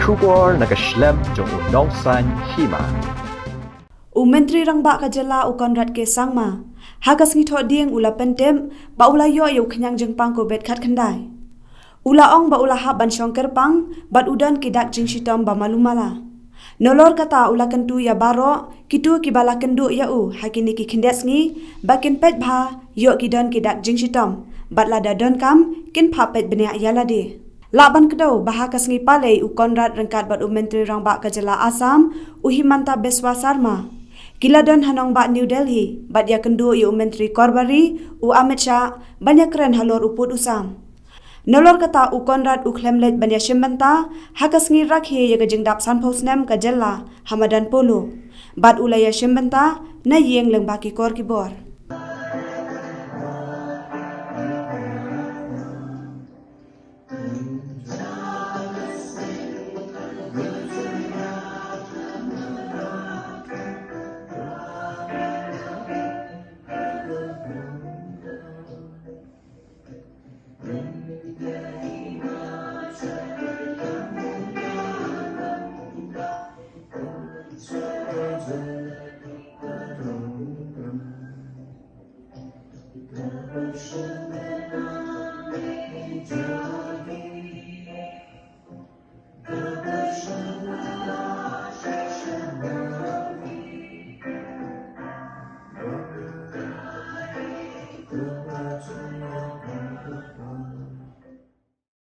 Shubor nakaslem jong unongsan hima. Menteri Rangba Kajala Konrad ke Sangma hagas ngitho ding ula pentem ba ula yo yu khyang jengpang ko bet khat khandai ula ong ba ula ha ban shongker pang bat udan kidak jing shitam ba malumala nolor kata ula kentu ya baro kitu kibala kendu ya u hakini ki khindes ngi ba kin pet bha yo kidan kidak jing shitam bat la da don kam kin pha pet benya yala de laban kedo bahakas ngi pale Konrad rengkat bat Menteri Rangba Kajala Assam Himanta Biswa Sarma Kiladon hanong ba New Delhi, bat ya kendu Menteri Korbari, Amit Shah, banyak keren halor uput usam. Nolor kata Konrad klemlet banyak syembanta, hakas ngirak he ya gejengdap sanpos nem Kajala, Hamadan Polo. Bat ulaya syembanta, na yeng leng baki kor kibor.